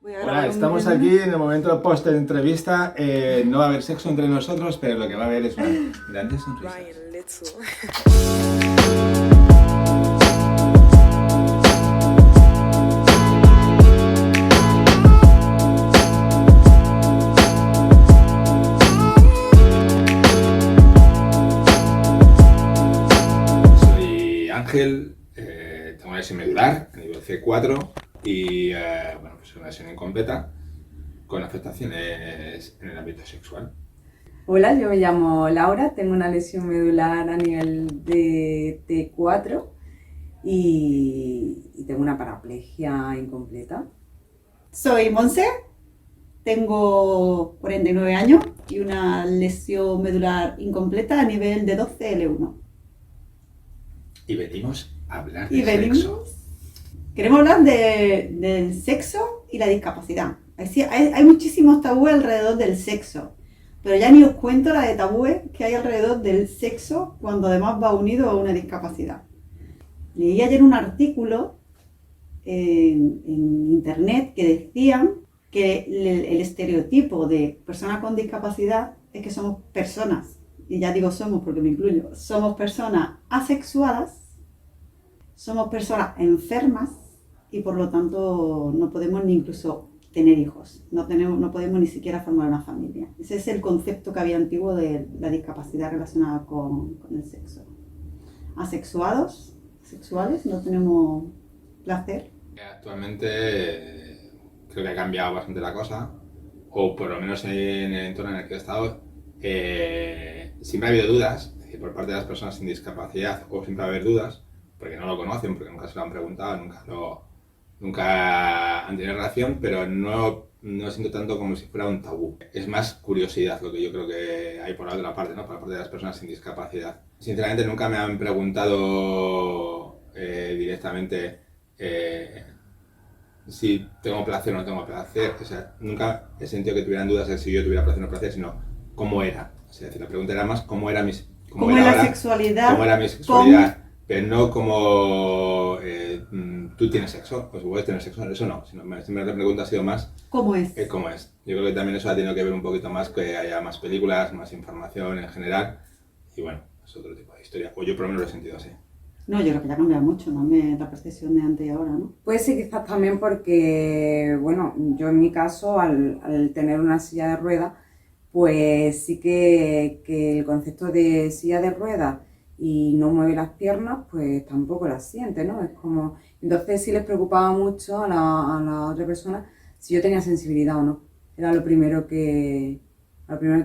Hola, estamos aquí en el momento post de entrevista. No va a haber sexo entre nosotros, pero lo que va a haber es una grandes sonrisas. Ryan Little. Soy Ángel, tengo una lesión medular a nivel C4 y bueno, pues una lesión incompleta con afectaciones en el ámbito sexual. Hola, yo me llamo Laura, tengo una lesión medular a nivel de T4 y tengo una paraplegia incompleta. Soy Monse, tengo 49 años y una lesión medular incompleta a nivel de 12L1. Y venimos a hablar Y de sexo. venimos, queremos hablar del sexo y la discapacidad. Hay muchísimos tabúes alrededor del sexo, pero ya ni os cuento la de tabúes que hay alrededor del sexo cuando además va unido a una discapacidad. Leí ayer un artículo en internet que decían que el estereotipo de persona con discapacidad es que somos personas, y ya digo somos porque me incluyo, somos personas asexuadas, somos personas enfermas y por lo tanto no podemos ni incluso tener hijos, no podemos ni siquiera formar una familia. Ese es el concepto que había antiguo de la discapacidad relacionada con el sexo. Asexuados, sexuales, no tenemos placer. Actualmente creo que ha cambiado bastante la cosa, o por lo menos en el entorno en el que he estado, siempre ha habido dudas, es decir, por parte de las personas sin discapacidad, o siempre va a haber dudas, porque no lo conocen, porque nunca se lo han preguntado, nunca han tenido relación, pero no siento tanto como si fuera un tabú. Es más curiosidad lo que yo creo que hay por la otra parte, ¿no? Por la parte de las personas sin discapacidad. Sinceramente nunca me han preguntado directamente si tengo placer o no tengo placer. O sea, nunca he sentido que tuvieran dudas de si yo tuviera placer o no placer, sino cómo era. O sea, la pregunta era más cómo era ¿Cómo era la sexualidad? Cómo era mi sexualidad. Pero no como tú tienes sexo, o si puedes tener sexo, eso no. Siempre la pregunta ha sido más ¿Cómo es? ¿cómo es? Yo creo que también eso ha tenido que ver un poquito más, que haya más películas, más información en general. Y bueno, es otro tipo de historia. O yo por lo menos lo he sentido así. No, yo creo que ya ha cambiado mucho, ¿no? La percepción de antes y ahora, ¿no? Puede ser quizás también porque, bueno, yo en mi caso, al tener una silla de ruedas, pues sí que el concepto de silla de ruedas y no mueve las piernas, pues tampoco las siente, ¿no? Es como... Entonces sí les preocupaba mucho a la otra persona si yo tenía sensibilidad o no. Era lo primero que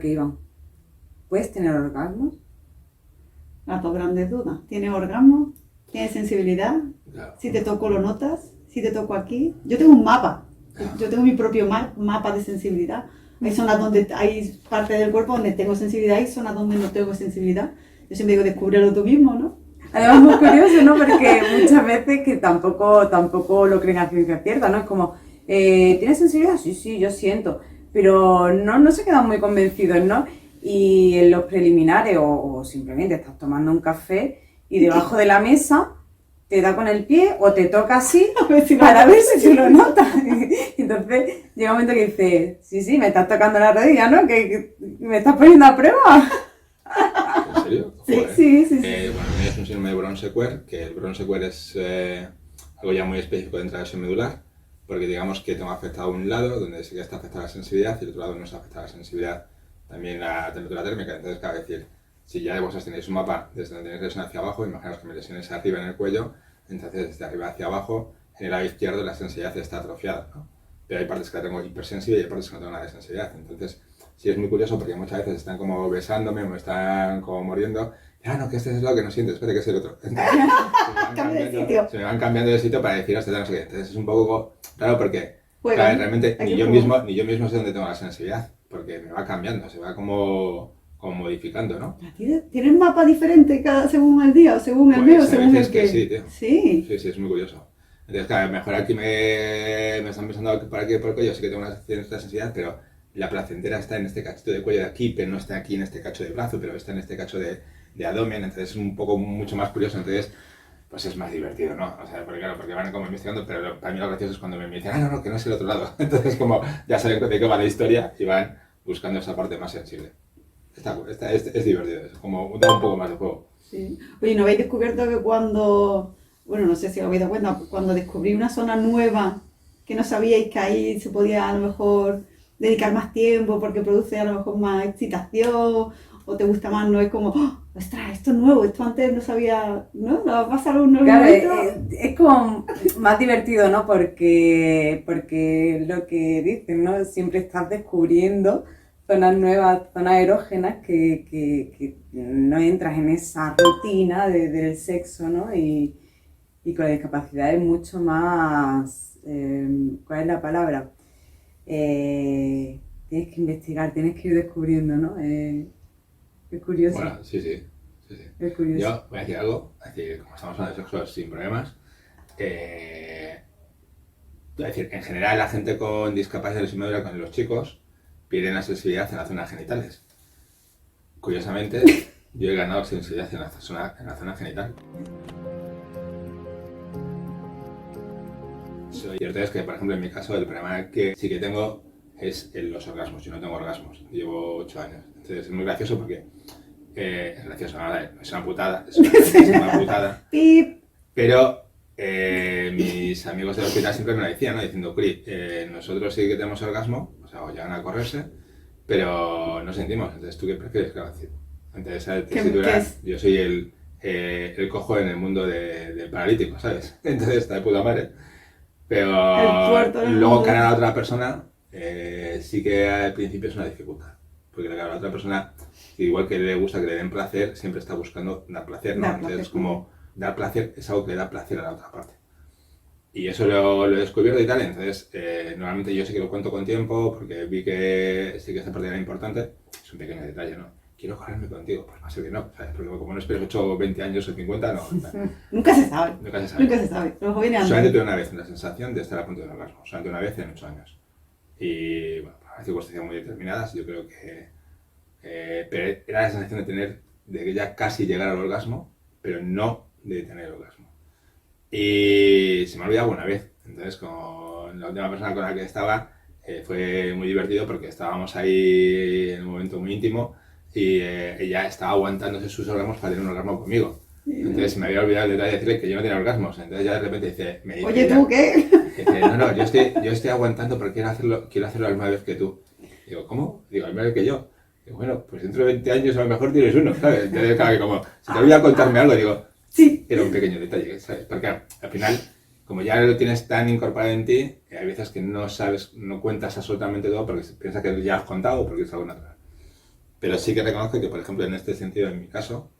iban. ¿Puedes tener orgasmos? Las dos grandes dudas. ¿Tienes orgasmo? ¿Tienes sensibilidad? Claro. Si te toco, lo notas. Si te toco aquí. Yo tengo un mapa. Yo tengo mi propio mapa de sensibilidad. Hay zonas donde hay parte del cuerpo donde tengo sensibilidad y zonas donde no tengo sensibilidad. Yo siempre digo, descúbrelo tú mismo, ¿no? Además, muy curioso, ¿no? Porque muchas veces que tampoco lo creen a ciencia cierta, ¿no? Es como, ¿tienes sensibilidad? Sí, yo siento. Pero no se quedan muy convencidos, ¿no? Y en los preliminares o simplemente estás tomando un café y debajo de la mesa te da con el pie o te toca así para ver si tú lo notas. Entonces llega un momento que dices, sí, me estás tocando la rodilla, ¿no? Que me estás poniendo a prueba. ¿En serio? Sí, Joder. sí. Bueno, a mí es un síndrome de Brown-Sequard, que el Brown-Sequard es algo ya muy específico dentro de la lesión medular, porque digamos que tengo afectado un lado donde sí que está afectada la sensibilidad y el otro lado no está afectada la sensibilidad, también la temperatura térmica. Entonces, claro, decir, si ya vosotros tenéis un mapa desde donde tenéis lesión hacia abajo, imaginaos que mi lesión es arriba en el cuello, entonces desde arriba hacia abajo, en el lado izquierdo la sensibilidad está atrofiada, ¿no? Pero hay partes que la tengo hipersensible y hay partes que no tengo nada de sensibilidad. Entonces, sí es muy curioso porque muchas veces están como besándome o me están como mordiendo. No, que este es lo que no sientes, espera que es el otro. Entonces, se me van cambiando de sitio para decir hasta no sé qué. Entonces es un poco raro porque claro, realmente ni yo mismo sé dónde tengo la sensibilidad, porque me va cambiando, se va como modificando, ¿no? ¿Tienes mapa diferente según el día o según el mes o según el que qué? sí, tío. Sí. Sí, es muy curioso. Entonces, claro, mejor aquí me están pensando por aquí por el cuello, sí que tengo una cierta sensibilidad, pero la placentera está en este cachito de cuello de aquí, pero no está aquí en este cacho de brazo, pero está en este cacho de abdomen, entonces es un poco mucho más curioso. Entonces, pues es más divertido, ¿no? O sea, porque claro, porque van como investigando, pero para mí lo gracioso es cuando me dicen, no, que no es el otro lado. Entonces como ya saben de qué va la historia y van buscando esa parte más sensible. Es divertido, es como da un poco más de juego. Sí. Oye, ¿no habéis descubierto que cuando, bueno, no sé si os habéis dado cuenta, cuando descubrí una zona nueva que no sabíais que ahí se podía a lo mejor dedicar más tiempo porque produce a lo mejor más excitación o te gusta más, no es como, ¡oh, ostras, esto es nuevo, esto antes no sabía, ¿no? ¿No va a pasar un nuevo Claro, momento? es como más divertido, ¿no? Porque lo que dicen, ¿no? Siempre estás descubriendo zonas nuevas, zonas erógenas que no entras en esa rutina del sexo, ¿no? Y con la discapacidad es mucho más, ¿cuál es la palabra? Tienes que investigar, tienes que ir descubriendo, ¿no? Es curioso. Bueno, sí. Es curioso. Yo voy a decir algo, como estamos hablando de sexo sin problemas, es decir, en general la gente con discapacidad de la con los chicos pierden la sensibilidad en las zonas genitales. Curiosamente, yo he ganado sensibilidad en la zona genital. Cierto es que, por ejemplo, en mi caso, el problema que sí que tengo es los orgasmos. Yo no tengo orgasmos, llevo 8 años. Entonces es muy gracioso porque es gracioso, ¿no? Es una putada, es una putada. ¡Pip! Pero mis amigos del hospital siempre me lo decían, ¿no? Diciendo, Curi, nosotros sí que tenemos orgasmo, o sea, o llegan a correrse, pero no sentimos. Entonces, ¿tú qué prefieres? Claro, entonces, esa tesitura, yo soy el cojo en el mundo del paralítico, ¿sabes? Entonces, está de puta madre. Pero luego ganar a otra persona sí que al principio es una dificultad. Porque claro, la otra persona, igual que le gusta que le den placer, siempre está buscando dar placer, ¿no? Entonces, como dar placer es algo que le da placer a la otra parte. Y eso lo he descubierto y tal, entonces normalmente yo sí que lo cuento con tiempo porque vi que sí que esta parte era importante. Es un pequeño detalle, ¿no? Quiero correrme contigo, pues va a ser que no, ¿sabes? Porque como no esperes 8, 20 años o 50, no. Nunca se sabe. Nunca se sabe. Nunca se sabe. Solamente tuve una vez la sensación de estar a punto de un orgasmo, solamente una vez en 8 años. Y bueno, por circunstancias muy determinadas, yo creo que pero era la sensación de que ya casi llegar al orgasmo, pero no de tener el orgasmo. Y se me ha olvidado una vez, entonces con la última persona con la que estaba fue muy divertido porque estábamos ahí en un momento muy íntimo y ella estaba aguantándose sus orgasmos para tener un orgasmo conmigo. Entonces me había olvidado el detalle de decirle que yo no tenía orgasmos. Entonces ya de repente me dice, oye, ¿tú qué? Dice, no, yo estoy aguantando porque quiero hacerlo a la misma vez que tú. Digo, ¿cómo? Digo, a la misma vez que yo. Digo, bueno, pues dentro de 20 años a lo mejor tienes uno, ¿sabes? Entonces, claro, que como si te olvida contarme algo, digo, sí, era un pequeño detalle, ¿sabes? Porque al final, como ya lo tienes tan incorporado en ti, hay veces que no sabes, no cuentas absolutamente todo porque piensas que ya has contado o porque es algo natural. Pero sí que reconozco que, por ejemplo, en este sentido, en mi caso,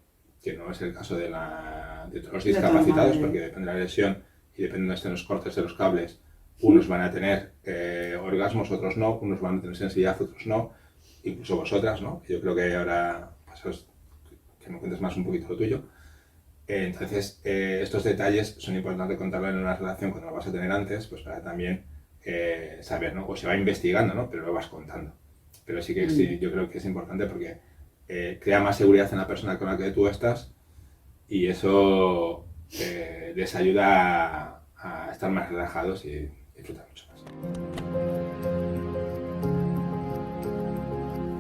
que no es el caso de todos los discapacitados, porque depende de la lesión y depende de dónde estén los cortes de los cables, unos van a tener orgasmos, otros no, unos van a tener sensibilidad, otros no, incluso vosotras, ¿no? Yo creo que ahora pasaros que me cuentes más un poquito lo tuyo. Entonces, estos detalles son importantes contarlo en una relación cuando lo vas a tener antes, pues para también saber, ¿no? O se va investigando, ¿no? Pero lo vas contando. Pero sí que sí, yo creo que es importante porque crea más seguridad en la persona con la que tú estás y eso les ayuda a estar más relajados y disfrutar mucho más.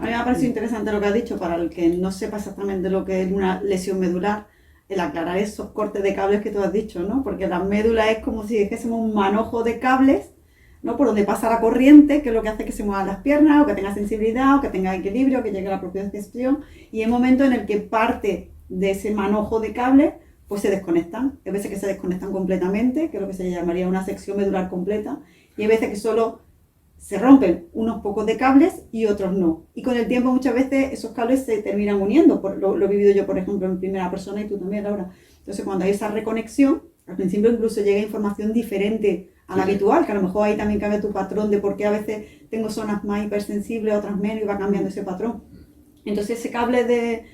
A mí me ha parecido interesante lo que has dicho, para el que no sepa exactamente lo que es una lesión medular, el aclarar esos cortes de cables que tú has dicho, ¿no? Porque la médula es como si dijésemos un manojo de cables, ¿no? Por donde pasa la corriente, que es lo que hace que se muevan las piernas, o que tenga sensibilidad, o que tenga equilibrio, que llegue a la propiocepción, y hay momentos en el que parte de ese manojo de cables pues se desconectan. Hay veces que se desconectan completamente, que es lo que se llamaría una sección medular completa, y hay veces que solo se rompen unos pocos de cables y otros no. Y con el tiempo muchas veces esos cables se terminan uniendo. Lo he vivido yo, por ejemplo, en primera persona y tú también, Laura. Entonces, cuando hay esa reconexión, al principio incluso llega información diferente a la habitual, que a lo mejor ahí también cambia tu patrón de por qué a veces tengo zonas más hipersensibles, otras menos, y va cambiando ese patrón. Entonces, ese cable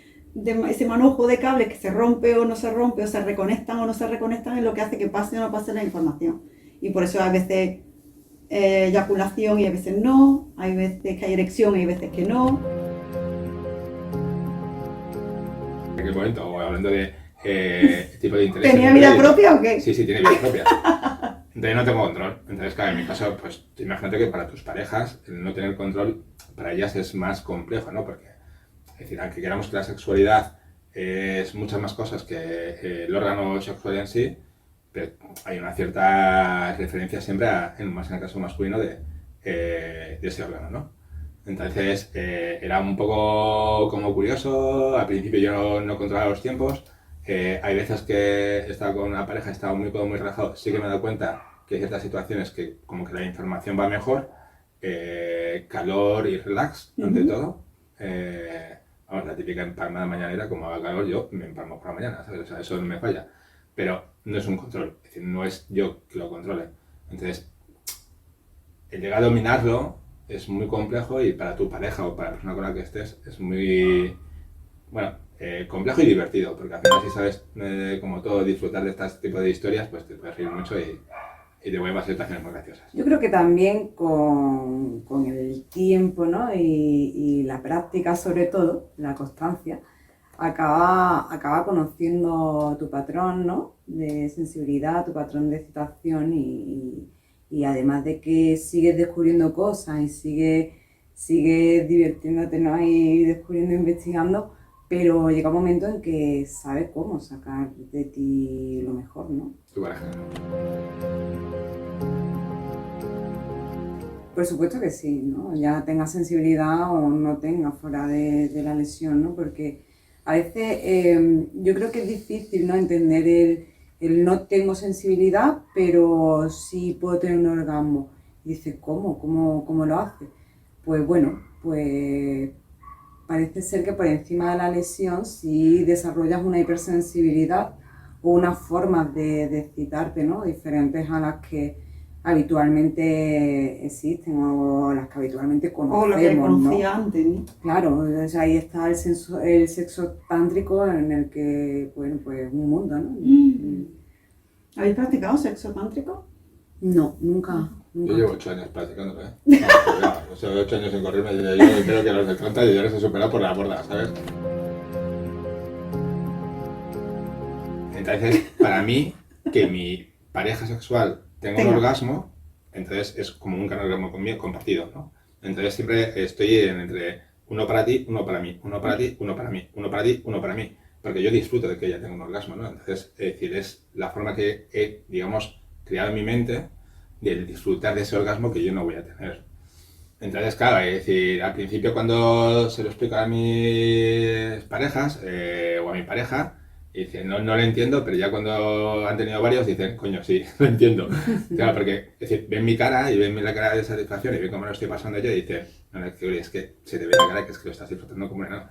ese manojo de cables que se rompe o no se rompe, o se reconectan o no se reconectan, es lo que hace que pase o no pase la información. Y por eso a veces eyaculación y a veces no, hay veces que hay erección y hay veces que no. En aquel momento, hablando de tipo de interés. ¿Tenía vida propia o qué? Sí, tiene vida propia. Entonces no tengo control. Entonces, claro, en mi caso, pues imagínate que para tus parejas el no tener control, para ellas es más complejo, ¿no? Porque, es decir, aunque queramos que la sexualidad es muchas más cosas que el órgano sexual en sí, pero hay una cierta referencia siempre, más en el caso masculino, de ese órgano, ¿no? Entonces era un poco como curioso, al principio yo no controlaba los tiempos, hay veces que he estado con una pareja, he estado muy cómodo, muy relajado, sí que me he dado cuenta que hay ciertas situaciones que como que la información va mejor, calor y relax, ante todo. Vamos, la típica empalmada mañanera, como haga calor yo me empalmo por la mañana, ¿sabes? O sea, eso no me falla, pero no es un control, es decir, no es yo que lo controle. Entonces, el llegar a dominarlo es muy complejo y para tu pareja o para la persona con la que estés es muy, bueno, complejo y divertido, porque al final si sabes como todo disfrutar de este tipo de historias, pues te puedes reír mucho y te vuelven a situaciones muy graciosas. Yo creo que también con el tiempo, ¿no? y la práctica sobre todo, la constancia, acaba conociendo tu patrón, ¿no? de sensibilidad, tu patrón de excitación y además de que sigues descubriendo cosas y sigues divirtiéndote, ¿no? y descubriendo e investigando, pero llega un momento en que sabes cómo sacar de ti lo mejor, ¿no? Tu pareja. Por supuesto que sí, ¿no? Ya tenga sensibilidad o no tenga fuera de la lesión, ¿no? Porque a veces yo creo que es difícil, ¿no? entender el no tengo sensibilidad, pero sí puedo tener un orgasmo. Y dices, ¿Cómo lo hace? Pues bueno, pues parece ser que por encima de la lesión si desarrollas una hipersensibilidad o unas formas de excitarte, ¿no? diferentes a las que habitualmente existen o las que habitualmente conocemos, O lo que conocía ¿no? antes, ¿no? Claro, o sea, ahí está el sexo tántrico en el que, bueno, pues un mundo, ¿no? ¿Habéis practicado sexo tántrico? No, nunca. Yo llevo 8 años practicándolo, ¿eh? No, o sea, 8 años sin correrme, yo creo que los de 30 yo ya los he superado por la borda, ¿sabes? Entonces, para mí, que mi pareja sexual tenga un orgasmo, entonces es como un orgasmo conmigo compartido, ¿no? Entonces siempre estoy entre uno para ti, uno para mí, uno para ti, uno para mí, uno para ti, uno para mí, porque yo disfruto de que ella tenga un orgasmo, ¿no? Entonces, es decir, es la forma que he, digamos, creado en mi mente de disfrutar de ese orgasmo que yo no voy a tener. Entonces, claro, es decir, al principio cuando se lo explico a mis parejas o a mi pareja, y dicen, no lo entiendo, pero ya cuando han tenido varios dicen, coño, sí, lo entiendo. Claro, porque es decir, ven mi cara y ven la cara de satisfacción y ven cómo lo estoy pasando yo y dicen, no, es que se te ve la cara que es que lo estás disfrutando como una...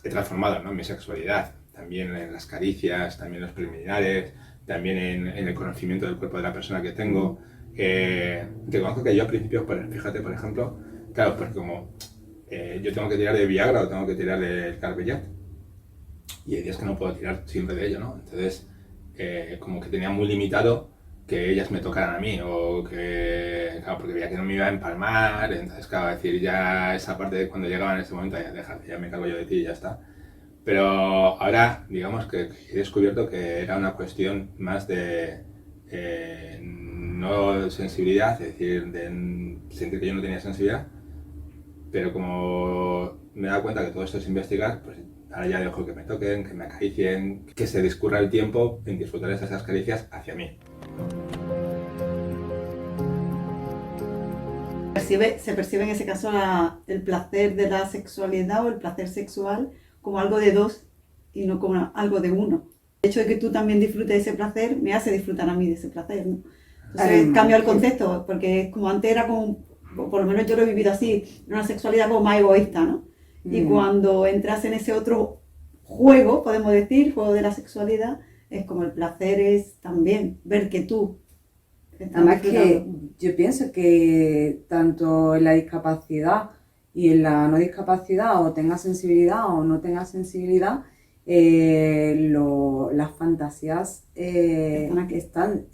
He transformado, ¿no? mi sexualidad, también en las caricias, también en los preliminares, también en el conocimiento del cuerpo de la persona que tengo. Reconozco que yo al principio, fíjate, por ejemplo, claro, porque como yo tengo que tirar de Viagra o tengo que tirar del Carvellat, y hay días que no puedo tirar siempre de ello, ¿no? Entonces, como que tenía muy limitado que ellas me tocaran a mí, o que, claro, porque veía que no me iba a empalmar, entonces, claro, decir, ya esa parte de cuando llegaba en ese momento, ya déjate, ya me cargo yo de ti y ya está. Pero ahora, digamos que he descubierto que era una cuestión más de no sensibilidad, es decir, de sentir que yo no tenía sensibilidad, pero como me he dado cuenta que todo esto es investigar, pues ahora ya dejo que me toquen, que me acaricien, que se discurra el tiempo en disfrutar de esas caricias hacia mí. Se percibe en ese caso el placer de la sexualidad o el placer sexual como algo de dos y no como algo de uno. El hecho de que tú también disfrutes de ese placer me hace disfrutar a mí de ese placer, ¿no? Entonces cambio el concepto, porque es como antes era como, por lo menos yo lo he vivido así, una sexualidad como más egoísta, ¿no? Y cuando entras en ese otro juego, podemos decir, juego de la sexualidad, es como el placer es también ver que tú estás Además que disfrutando. yo pienso que tanto en la discapacidad y en la no discapacidad, o tengas sensibilidad o no tengas sensibilidad, las fantasías están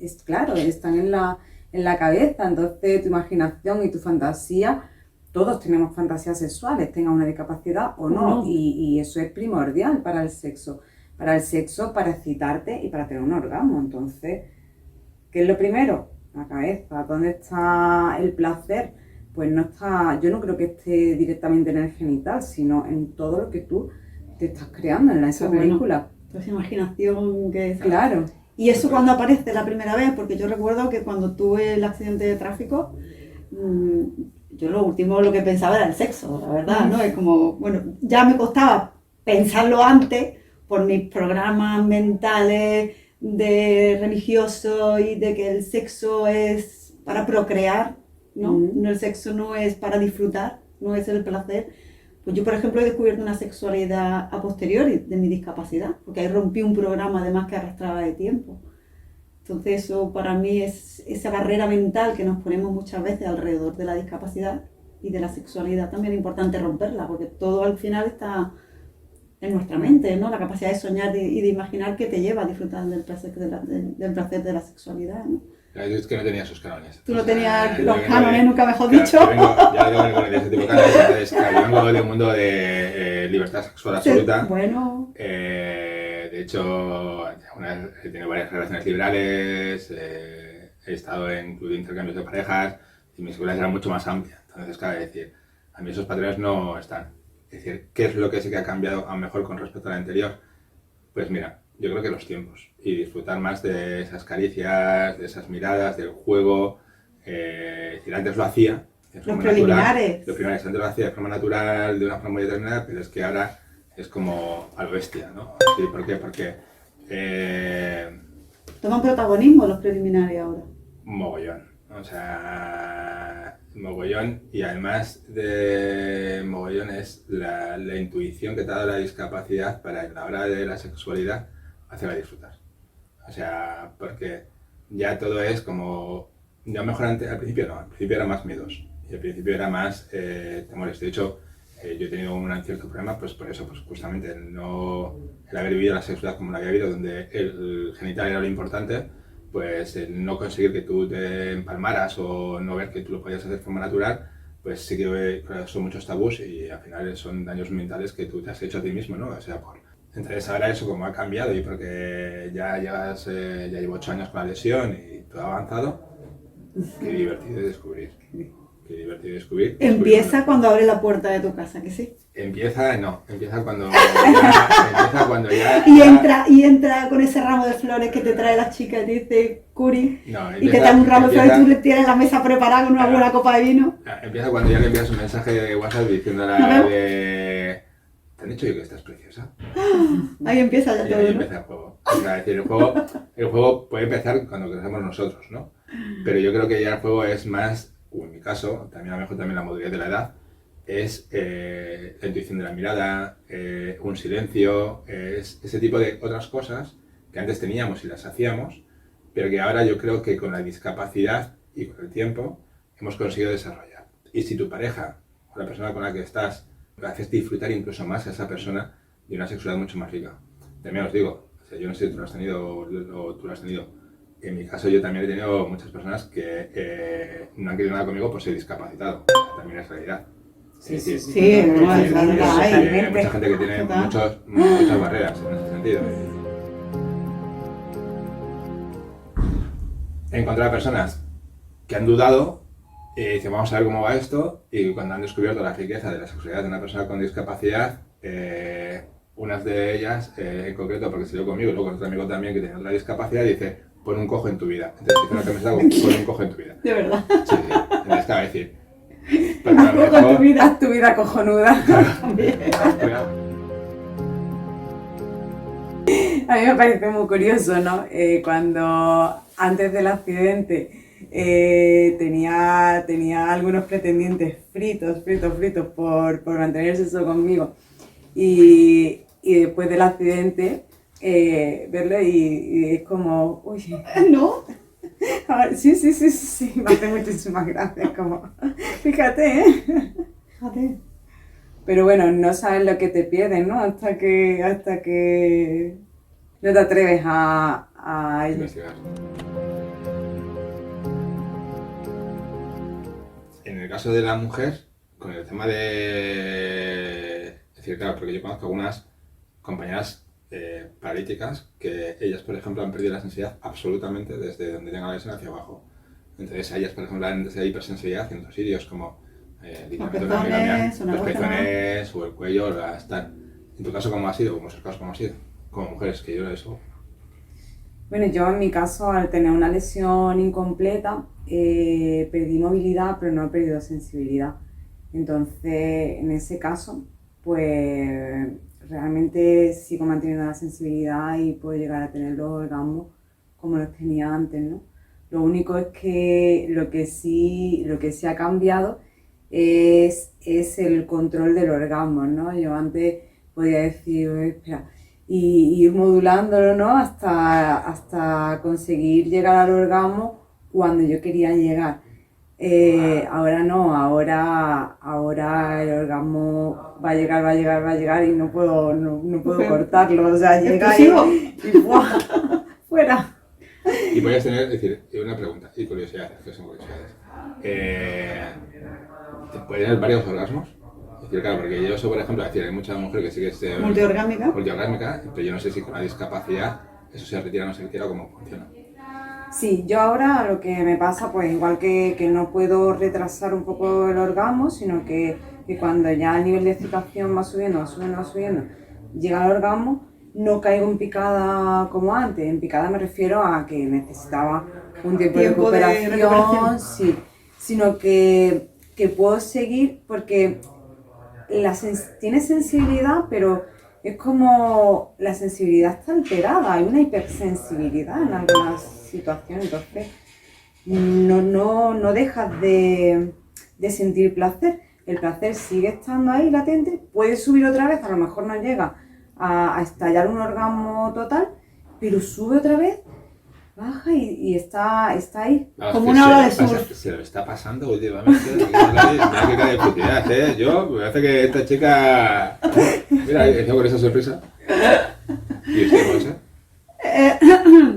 en la cabeza. Entonces tu imaginación y tu fantasía, todos tenemos fantasías sexuales, tenga una discapacidad o no, y eso es primordial para el sexo para el sexo, para excitarte y para tener un orgasmo. Entonces, ¿qué es lo primero? La cabeza. ¿Dónde está el placer? Pues no está, yo no creo que esté directamente en el genital, sino en todo lo que tú te estás creando en esa película. Pues imaginación que es. Claro. Y eso cuando aparece la primera vez, porque yo recuerdo que cuando tuve el accidente de tráfico, yo lo que pensaba era el sexo, la verdad, ¿no? Es como, bueno, ya me costaba pensarlo antes por mis programas mentales de religioso y de que el sexo es para procrear, ¿no? No, el sexo no es para disfrutar, no es el placer. Pues yo, por ejemplo, he descubierto una sexualidad a posteriori de mi discapacidad, porque ahí rompí un programa además que arrastraba de tiempo. Entonces eso para mí es esa barrera mental que nos ponemos muchas veces alrededor de la discapacidad y de la sexualidad. También es importante romperla, porque todo al final está en nuestra mente, ¿no? La capacidad de soñar y de imaginar que te lleva a disfrutar del placer de la sexualidad, ¿no? Es que no tenía esos cánones. Tú no tenías los cánones, nunca mejor dicho. Ya vengo con ese tipo de cánones. Entonces, claro, yo vengo de un mundo de libertad sexual absoluta. Sí, bueno. De hecho, he tenido varias relaciones liberales, he estado en club de intercambios de parejas y mi sexualidad era mucho más amplia. Entonces, claro, es decir, a mí esos patrones no están. Es decir, ¿qué es lo que sí que ha cambiado a lo mejor con respecto al anterior? Pues mira, yo creo que los tiempos y disfrutar más de esas caricias, de esas miradas, del juego. Es decir, antes lo hacía de forma preliminares. Los preliminares antes lo hacía de forma natural, de una forma muy determinada, pero es que ahora es como a lo bestia, ¿no? Sí, ¿por qué? Porque toman protagonismo los preliminares ahora. mogollón, o sea, mogollón, y además de mogollón es la intuición que te ha dado la discapacidad para en la hora de la sexualidad hacerla disfrutar. O sea, porque ya todo es como, ya mejor antes, al principio era más miedos y al principio era más temores. De hecho, yo he tenido un cierto problema, pues por eso, pues justamente el haber vivido la sexualidad como la había vivido, donde el genital era lo importante, pues el no conseguir que tú te empalmaras o no ver que tú lo podías hacer de forma natural, pues sí que son muchos tabús y al final son daños mentales que tú te has hecho a ti mismo, ¿no? O sea, entonces ahora eso como ha cambiado y porque ya llevo 8 años con la lesión y todo ha avanzado, qué divertido descubrir. Qué divertido descubrir. Empieza cuando abre la puerta de tu casa, ¿que sí? Empieza cuando ya Y entra con ese ramo de flores que te trae la chica y te dice Curi, y te trae un ramo de flores y tú le tienes la mesa preparada con una buena copa de vino. Empieza cuando ya le envías un mensaje de WhatsApp diciéndole ¿te han dicho yo que estás preciosa? Ahí empieza ya y todo, ahí ¿no? empieza el juego. Es decir, el juego puede empezar cuando crecemos nosotros, ¿no? Pero yo creo que ya el juego es más, o en mi caso, también a lo mejor también la madurez de la edad, es la intuición de la mirada, un silencio, es ese tipo de otras cosas que antes teníamos y las hacíamos, pero que ahora yo creo que con la discapacidad y con el tiempo hemos conseguido desarrollar. Y si tu pareja o la persona con la que estás haces disfrutar incluso más a esa persona de una sexualidad mucho más rica. También os digo, o sea, yo no sé si tú lo has tenido o tú lo has tenido. En mi caso yo también he tenido muchas personas que no han querido nada conmigo por ser discapacitado. También es realidad. Sí, Hay mucha gente que tiene muchas barreras en ese sentido. He encontrado personas que han dudado y dicen, vamos a ver cómo va esto, y cuando han descubierto la riqueza de la sexualidad de una persona con discapacidad, unas de ellas, en concreto, porque se dio conmigo, y luego con otro amigo también que tenía otra discapacidad, dice, pon un cojo en tu vida. Entonces dice una camisa, pon un cojo en tu vida. De verdad. Sí. Entonces, claro, decir, haz tu vida cojonuda. A mí me parece muy curioso, ¿no? Cuando antes del accidente tenía algunos pretendientes fritos por mantenerse solo conmigo, y después del accidente verlo y es como, oye, ¿no? Sí, me hace muchísimas gracias, como, fíjate, Fíjate. Pero bueno, no sabes lo que te pierdes, ¿no? Hasta que no te atreves a ello. Investigar. En el caso de la mujer, con el tema de... Es decir, claro, porque yo conozco algunas compañeras paralíticas que ellas, por ejemplo, han perdido la sensibilidad absolutamente desde donde tengan la lesión hacia abajo. Entonces, a ellas, por ejemplo, han desde hipersensibilidad en otros sitios como los pezones, los pezones o el cuello, están. En tu caso, ¿cómo ha sido? ¿Cómo es el caso, cómo ha sido? Como mujeres, que yo eso. Bueno, yo en mi caso, al tener una lesión incompleta, perdí movilidad, pero no he perdido sensibilidad. Entonces, en ese caso, pues realmente sigo manteniendo la sensibilidad y puedo llegar a tener los orgasmos como los tenía antes, ¿no? Lo único es que lo que sí ha cambiado es el control del orgasmo, ¿no? Yo antes podía decir, espera, y ir modulándolo, ¿no? Hasta conseguir llegar al orgasmo cuando yo quería llegar. Ahora no, ahora el orgasmo va a llegar y no puedo cortarlo, o sea, llega y ¡buah! Fuera. Y podrías tener, es decir, una pregunta y curiosidades, que son curiosidades. ¿Puedes tener varios orgasmos? Es decir, claro, porque yo sé, por ejemplo, decir, hay muchas mujeres que sí que es multiorgásmica, pero yo no sé si con la discapacidad eso se retira o no se retira o cómo funciona. Sí, yo ahora lo que me pasa, pues igual que no puedo retrasar un poco el orgasmo, sino que cuando ya el nivel de excitación va subiendo, llega al orgasmo, no caigo en picada como antes. En picada me refiero a que necesitaba un tiempo de recuperación, sí, sino que puedo seguir porque tiene sensibilidad, pero es como la sensibilidad está alterada, hay una hipersensibilidad en algunas situaciones, entonces no dejas de sentir placer, el placer sigue estando ahí latente, puede subir otra vez, a lo mejor no llega a estallar un orgasmo total, pero sube otra vez, baja y está ahí. Como una ola de surf. Se lo está pasando últimamente. Mira que cae de putear, ¿eh? Yo, me parece que esta chica. Mira, empezó con esa sorpresa. ¿Y usted cómo es?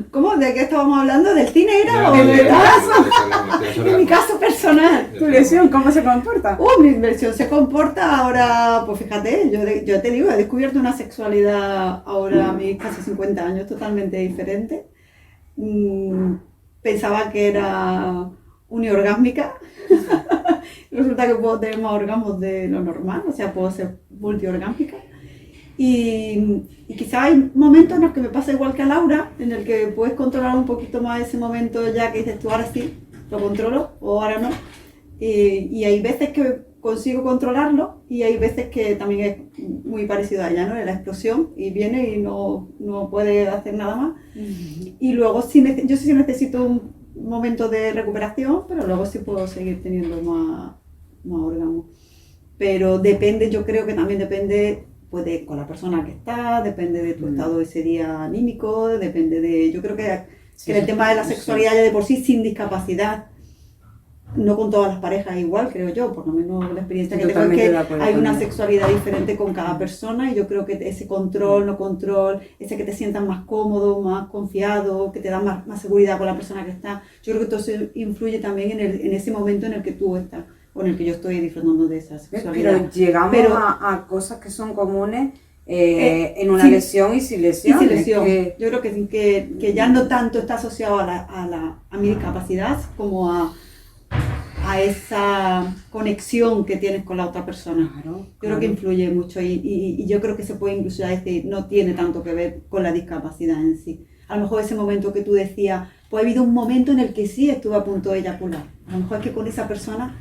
¿Cómo? ¿De qué estábamos hablando? ¿Del cine era No, o de de- caso? de- En mi caso personal. ¿Tu lesión cómo se comporta? Mi versión se comporta ahora, pues fíjate, yo te digo, he descubierto una sexualidad ahora a mis casi 50 años totalmente diferente. Pensaba que era uniorgásmica. Resulta que puedo tener más orgasmos de lo normal, o sea, puedo ser multiorgásmica. Y quizá hay momentos en los que me pasa igual que a Laura, en el que puedes controlar un poquito más ese momento ya que dices tú, ahora sí, lo controlo o ahora no. Y hay veces que consigo controlarlo y hay veces que también es muy parecido a ella, ¿no? La explosión y viene y no puede hacer nada más. Y luego yo sí necesito un momento de recuperación, pero luego sí puedo seguir teniendo más orgasmos. Pero depende, yo creo que también depende pues con la persona que está, depende de tu estado ese día anímico, depende de... Yo creo que el tema de la sexualidad ya de por sí sin discapacidad, no con todas las parejas igual, creo yo, por lo menos la experiencia que tengo es que hay una sexualidad diferente con cada persona y yo creo que ese control, no control, ese que te sientas más cómodo, más confiado, que te da más seguridad con la persona que está, yo creo que todo eso influye también en ese momento en el que tú estás o en el que yo estoy disfrutando de esa sexualidad. Pero llegamos a cosas que son comunes en una lesión y sin lesión. Y sin lesión. Yo creo que ya no tanto está asociado a mi discapacidad como a esa conexión que tienes con la otra persona. Claro. Yo creo que influye mucho y yo creo que se puede incluso decir, no tiene tanto que ver con la discapacidad en sí. A lo mejor ese momento que tú decías, pues ha habido un momento en el que sí estuve a punto de eyacular. A lo mejor es que con esa persona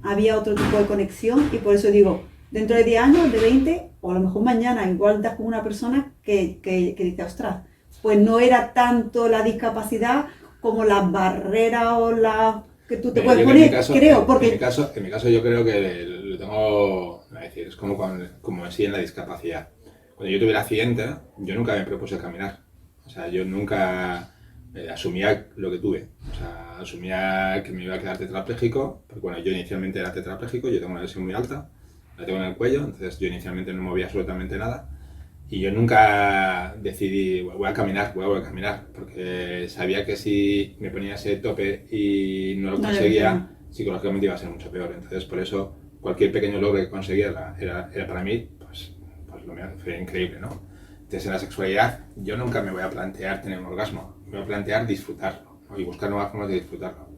había otro tipo de conexión y por eso digo, dentro de 10 años, de 20, o a lo mejor mañana igual estás con una persona que dice, ostras, pues no era tanto la discapacidad como las barreras o las que tú te puedes poner, creo, porque... En mi caso yo creo que lo tengo, es decir, es como así en la discapacidad. Cuando yo tuve el accidente, yo nunca me propuse caminar. O sea, yo nunca asumía lo que tuve. O sea, asumía que me iba a quedar tetrapléjico, porque bueno, yo inicialmente era tetrapléjico, yo tengo una lesión muy alta, la tengo en el cuello, entonces yo inicialmente no movía absolutamente nada. Y yo nunca decidí, voy a caminar, porque sabía que si me ponía ese tope y no lo conseguía, psicológicamente iba a ser mucho peor. Entonces, por eso, cualquier pequeño logro que consiguiera era para mí, pues fue increíble, ¿no? Entonces, en la sexualidad, yo nunca me voy a plantear tener un orgasmo, me voy a plantear disfrutarlo, ¿no? Y buscar nuevas formas de disfrutarlo.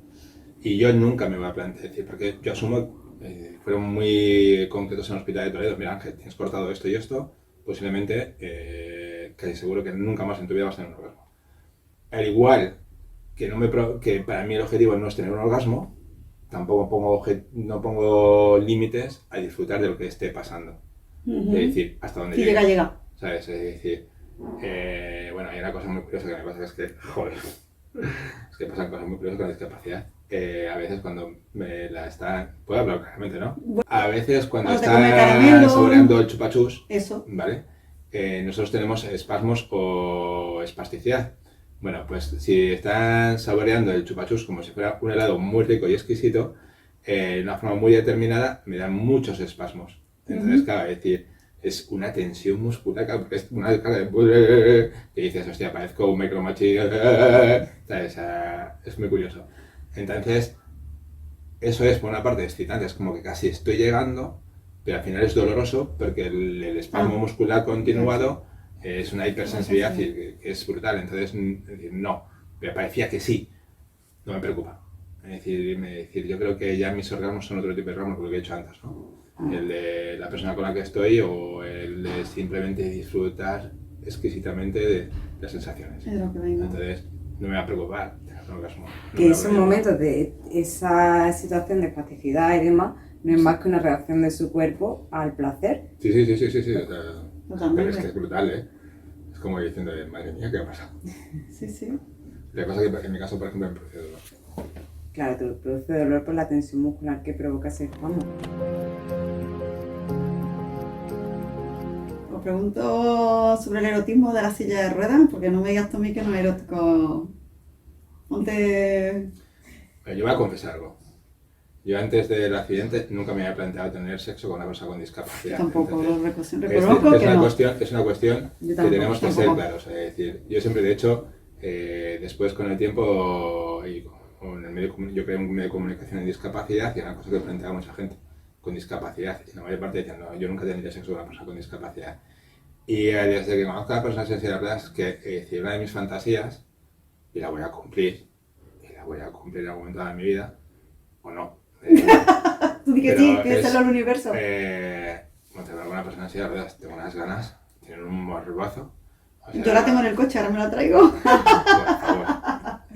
Y yo nunca me voy a plantear, decir, porque yo asumo, fueron muy concretos en el hospital de Toledo, mira Ángel, tienes cortado esto y esto, posiblemente, casi seguro que nunca más en tu vida vas a tener un orgasmo. Al igual que para mí el objetivo no es tener un orgasmo, tampoco no pongo límites a disfrutar de lo que esté pasando. Es decir, hasta donde Si llega, llega. ¿Sabes? Es decir, bueno, hay una cosa muy curiosa que me pasa, que es que, joder, es que pasan cosas muy curiosas con la discapacidad. A veces cuando me la están... Puedo hablar claramente, ¿no? A veces cuando Cuando te come caramelo. están saboreando el chupachus, Eso. ¿vale? Nosotros tenemos espasmos o espasticidad. Bueno, pues si están saboreando el chupachus como si fuera un helado muy rico y exquisito, de una forma muy determinada, me dan muchos espasmos. Entonces, claro, es decir, es una tensión muscular, claro, porque es una cara de... que dices, hostia, parezco un micromachi, ¿sabes? Es muy curioso. Entonces, eso es, por una parte, excitante, es como que casi estoy llegando, pero al final es doloroso porque el espasmo muscular continuado es una hipersensibilidad que es brutal. Entonces, no, me parecía que sí, no me preocupa. Es decir, yo creo que ya mis orgasmos son otro tipo de orgasmos, lo que he dicho antes, ¿no? El de la persona con la que estoy o el de simplemente disfrutar exquisitamente de las sensaciones. Es lo que venga. Entonces, no me va a preocupar tener un orgasmo. Que esos momentos de esa situación de espasticidad y demás no es más que una reacción de su cuerpo al placer. Sí. O sea, Totalmente. pero es que es brutal, ¿eh? Es como diciendo, madre mía, ¿qué ha pasado? Sí. La cosa que en mi caso, por ejemplo, me produce dolor. Claro, te produce dolor por la tensión muscular que provoca ese espasmo. Os pregunto sobre el erotismo de la silla de ruedas, porque no me digas tú a mí que no es erótico. Ponte... Pero yo voy a confesar algo. Yo antes del accidente nunca me había planteado tener sexo con una persona con discapacidad. Tampoco lo Entonces, reconozco que no. es una cuestión que tenemos que ser claros. Es decir, yo siempre, de hecho, después con el tiempo y con el medio, yo creé un medio de comunicación en discapacidad y era una cosa que planteaba mucha gente con discapacidad. Y la mayor parte decían, no, yo nunca tendría sexo con una persona con discapacidad. Y desde que conozco a la persona sensible, la verdad es que una de mis fantasías, y la voy a cumplir en algún momento de mi vida, o no. Tú di que pero sí, piénsalo al universo. Bueno, tener alguna persona así, la verdad, tengo unas ganas, tienen un morbazo. O sea, Yo la tengo en el coche, ahora me la traigo. Por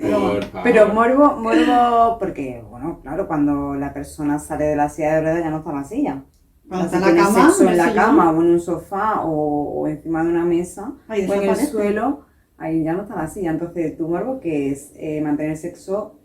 favor. Pero morbo porque, bueno, claro, cuando la persona sale de la silla de ruedas ya no está en la silla. Cuando O sea, está en si la tiene cama, sexo en la sillón. cama o en un sofá o encima de una mesa Ahí o en el desaparece. suelo, ahí ya no está la silla. Entonces, tu morbo que es mantener sexo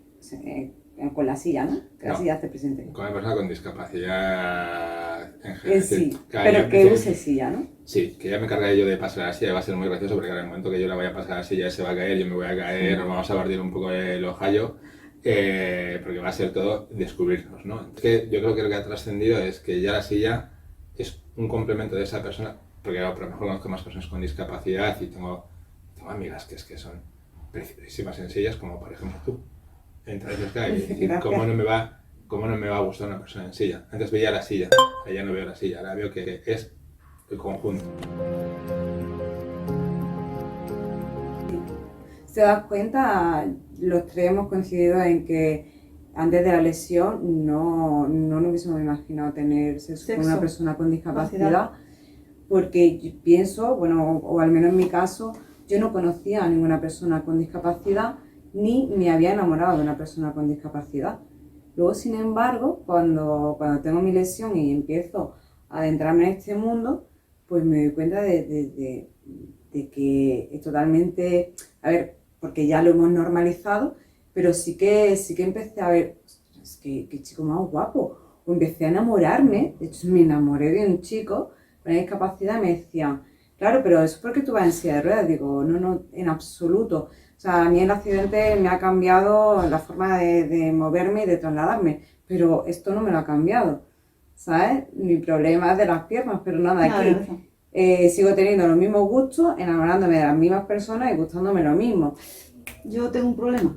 con la silla, ¿no? Que la No. silla esté presente. Con una persona con discapacidad en general. Sí, Claro, pero yo que pensé- use silla, ¿no? Sí, que ya me encargaré yo de pasar a la silla, va a ser muy gracioso porque en el momento que yo la vaya a pasar a la silla se va a caer, yo me voy a caer, nos vamos a partir un poco el ojallo, porque va a ser todo descubrirnos, ¿no? Es que yo creo que lo que ha trascendido es que ya la silla es un complemento de esa persona, porque a lo mejor conozco más personas con discapacidad y tengo amigas que son preciosísimas sencillas, como por ejemplo tú. Entonces, claro, y decir, Gracias. ¿cómo no me va a gustar una persona en silla? Antes veía la silla, ahora ya no veo la silla, ahora veo que es el conjunto. Si te das cuenta, los tres hemos coincidido en que antes de la lesión no nos hubiésemos imaginado tener sexo con una persona con discapacidad, porque yo pienso, bueno, o al menos en mi caso, yo no conocía a ninguna persona con discapacidad ni me había enamorado de una persona con discapacidad. Luego, sin embargo, cuando tengo mi lesión y empiezo a adentrarme en este mundo, pues me doy cuenta de que es totalmente, a ver, porque ya lo hemos normalizado, pero sí que empecé a ver, es que chico más guapo, o empecé a enamorarme, de hecho me enamoré de un chico con discapacidad y me decían, claro, pero eso es porque tú vas en silla de ruedas, digo, no, en absoluto. O sea, a mí el accidente me ha cambiado la forma de moverme y de trasladarme, pero esto no me lo ha cambiado, ¿sabes? Mi problema es de las piernas, pero nada, aquí sigo teniendo los mismos gustos, enamorándome de las mismas personas y gustándome lo mismo. Yo tengo un problema.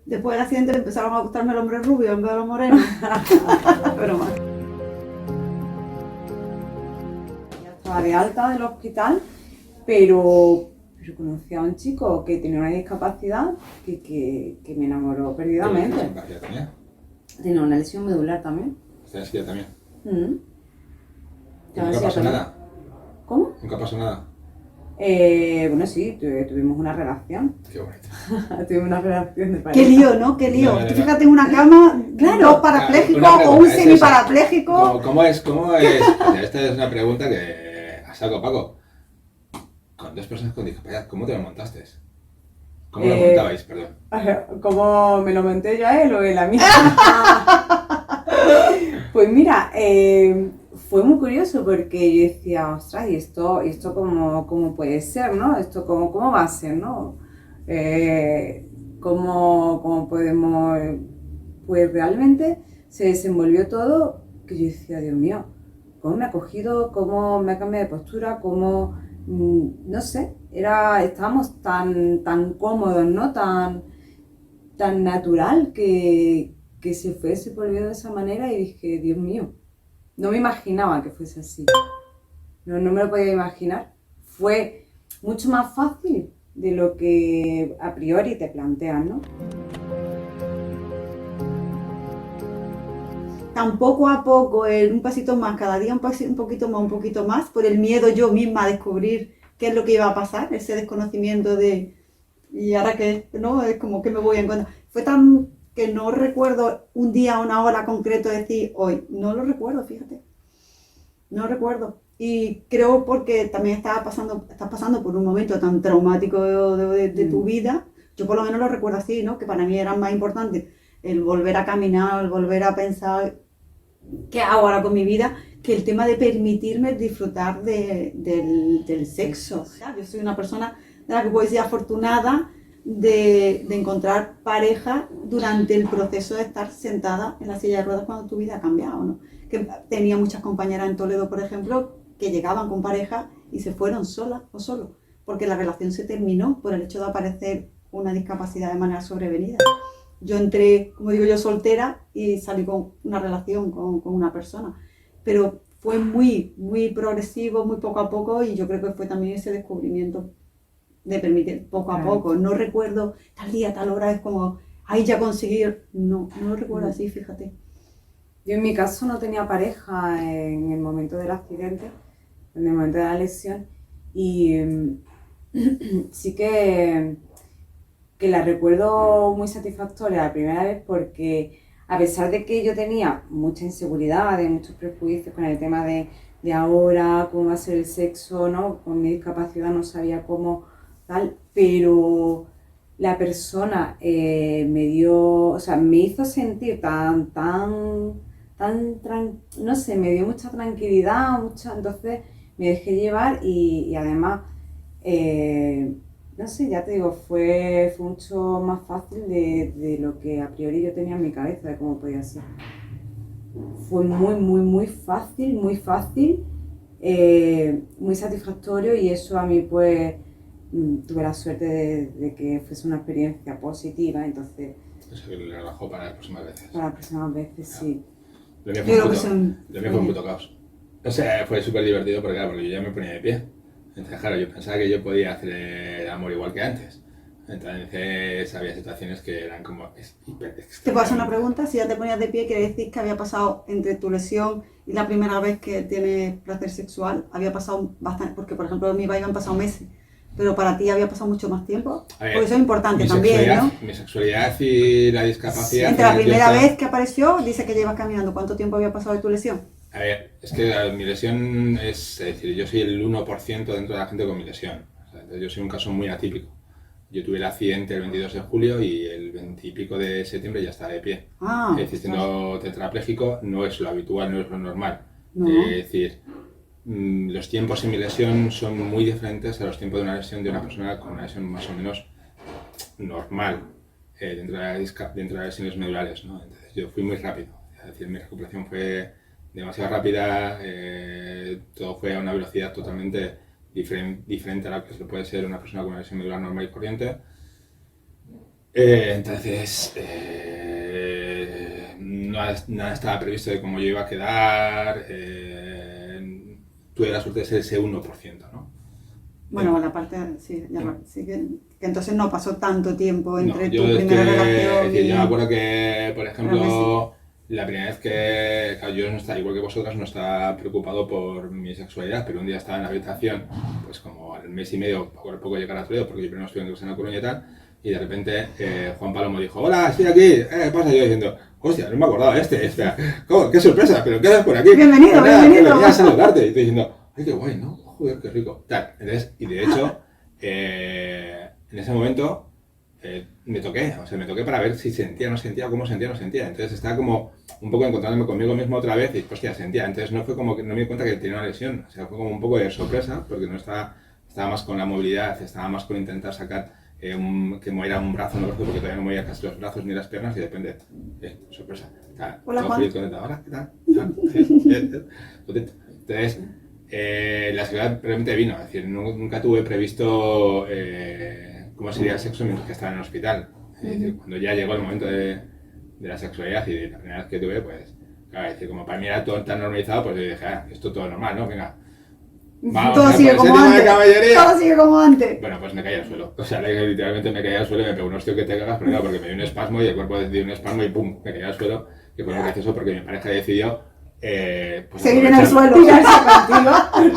Después del accidente le empezaron a gustarme el hombre rubio en vez de los morenos. Pero más. Ya estaba de alta del hospital pero conocí a un chico que tenía una discapacidad que me enamoró ¿Qué perdidamente. discapacidad tenía? Tenía una lesión medular también. ¿Está en silla también? Mm. ¿Y Estaba nunca así pasó también. nada? ¿Cómo? ¿Nunca pasó nada? Bueno, sí, tuvimos una relación. Qué bonito. Tuvimos una relación de pareja. Qué lío, ¿no? Qué lío. No, no, Tú no. fíjate en una cama, Claro. dos parapléjicos Una o pregunta, un es esa. semiparapléjico. ¿Cómo es? O sea, esta es una pregunta que a saco Paco. Con dos personas con discapacidad, ¿cómo te lo montaste? ¿Cómo lo montabais, perdón? ¿Cómo me lo monté yo a él o él a mí? Pues mira, fue muy curioso porque yo decía, ostras, ¿y esto cómo puede ser, no? ¿Esto cómo va a ser, no? ¿Cómo podemos...? Pues realmente se desenvolvió todo que yo decía, Dios mío, ¿cómo me ha cogido? ¿Cómo me ha cambiado de postura? ¿Cómo...? No sé, estábamos tan cómodos, ¿no? Tan natural que se volvió de esa manera y dije, Dios mío, no me imaginaba que fuese así. No me lo podía imaginar. Fue mucho más fácil de lo que a priori te plantean, ¿no? Tan poco a poco, un pasito más, cada día un poquito más, por el miedo yo misma a descubrir qué es lo que iba a pasar, ese desconocimiento de, ¿y ahora qué? ¿No? Es como que me voy a encontrar. Fue tan que no recuerdo un día, una hora concreto decir hoy, no lo recuerdo, fíjate, no recuerdo. Y creo porque también estás pasando por un momento tan traumático de tu vida, yo por lo menos lo recuerdo así, ¿no? Que para mí era más importante el volver a caminar, el volver a pensar qué hago ahora con mi vida, que el tema de permitirme disfrutar del sexo. Yo soy una persona de la que puedo decir afortunada de encontrar pareja durante el proceso de estar sentada en la silla de ruedas cuando tu vida ha cambiado, ¿no? Que tenía muchas compañeras en Toledo, por ejemplo, que llegaban con pareja y se fueron solas o solos, porque la relación se terminó por el hecho de aparecer una discapacidad de manera sobrevenida. Yo entré, como digo yo, soltera y salí con una relación con una persona. Pero fue muy progresivo, muy poco a poco, y yo creo que fue también ese descubrimiento de permitir poco a poco. No recuerdo tal día, tal hora, es como, ahí ya conseguir. No lo recuerdo así, fíjate. Yo en mi caso no tenía pareja en el momento del accidente, en el momento de la lesión, y sí que la recuerdo muy satisfactoria la primera vez porque a pesar de que yo tenía mucha inseguridad, muchos prejuicios con el tema de ahora, cómo va a ser el sexo, ¿no? Con mi discapacidad no sabía cómo tal, pero la persona me hizo sentir no sé, me dio mucha tranquilidad, entonces me dejé llevar y además, no sé, ya te digo, fue mucho más fácil de lo que a priori yo tenía en mi cabeza de cómo podía ser. Fue muy fácil, muy satisfactorio y eso a mí pues tuve la suerte de que fuese una experiencia positiva, entonces... Eso que le relajó para las próximas veces. Para las próximas veces, sí. Lo mío fue un puto caos. O sea, fue súper divertido porque yo ya me ponía de pie. Entonces, claro, yo pensaba que yo podía hacer el amor igual que antes. Entonces, había situaciones que eran como hiper extremas. ¿Te puedo hacer una pregunta? Si ya te ponías de pie, quiere decir que había pasado entre tu lesión y la primera vez que tienes placer sexual, había pasado bastante, porque por ejemplo en mi país han pasado meses, pero para ti había pasado mucho más tiempo, porque eso es importante también, ¿no? Mi sexualidad y la discapacidad... Entre la primera vez que apareció, dice que llevas caminando, ¿cuánto tiempo había pasado de tu lesión? A ver, es que mi lesión es decir, yo soy el 1% dentro de la gente con mi lesión. O sea, yo soy un caso muy atípico. Yo tuve el accidente el 22 de julio y el 20 y pico de septiembre ya estaba de pie. Es decir, siendo tetrapléjico no es lo habitual, no es lo normal. No. Es decir, los tiempos en mi lesión son muy diferentes a los tiempos de una lesión de una persona con una lesión más o menos normal dentro de las lesiones medulares, ¿no? Entonces yo fui muy rápido. Es decir, mi recuperación fue demasiado rápida, todo fue a una velocidad totalmente diferente a la que se puede ser una persona con una lesión medular normal y corriente. Entonces, nada estaba previsto de cómo yo iba a quedar. Tuve la suerte de ser ese 1%, ¿no? Bueno, la parte, sí, sí que entonces no pasó tanto tiempo entre No, tu yo es primera que, relación es decir, y... yo me acuerdo que, por ejemplo, Realmente la primera vez que, claro, yo no estaba, igual que vosotras, no estaba preocupado por mi sexualidad, pero un día estaba en la habitación, pues como al mes y medio, poco a poco llegar a Toledo, porque yo primero estuve en La Coruña y tal, y de repente Juan Palomo dijo, hola, estoy aquí, ¿qué pasa? Yo diciendo, hostia, no me acordaba de ¿cómo? ¡Qué sorpresa! ¿Pero qué haces por aquí? Bienvenido, Pues nada, bienvenido. que venía a saludarte, y estoy diciendo, ay, qué guay, ¿no? Joder, qué rico. Tal, entonces, y de hecho, en ese momento me toqué para ver si sentía, no sentía, cómo sentía, no sentía. Entonces estaba como un poco encontrándome conmigo mismo otra vez y, hostia, sentía. Entonces no fue como que no me di cuenta que tenía una lesión, o sea, fue como un poco de sorpresa, porque no estaba más con la movilidad, estaba más con intentar sacar que moviera un brazo, no brazo, porque todavía no movía casi los brazos ni las piernas y depende, sorpresa. Hola, Todo Juan. feliz, contento. Ahora, ¿qué tal? Contento. Entonces, la seguridad realmente vino, es decir, nunca tuve previsto cómo sería el sexo mientras que estaba en el hospital. Es decir, cuando ya llegó el momento de la sexualidad y de la primera vez que tuve, pues, claro, es decir, como para mí era todo tan normalizado, pues yo dije, esto todo normal, ¿no? Venga, vamos todo a sigue por ese como tema de antes. caballería. Todo sigue como antes. Bueno, pues me caí al suelo. O sea, literalmente me caí al suelo y me pegó un hostio que te cagas, pero claro, porque me dio un espasmo y el cuerpo dio un espasmo y pum, me caí al suelo. Que fue muy gracioso porque mi pareja decidió pues seguir en el suelo.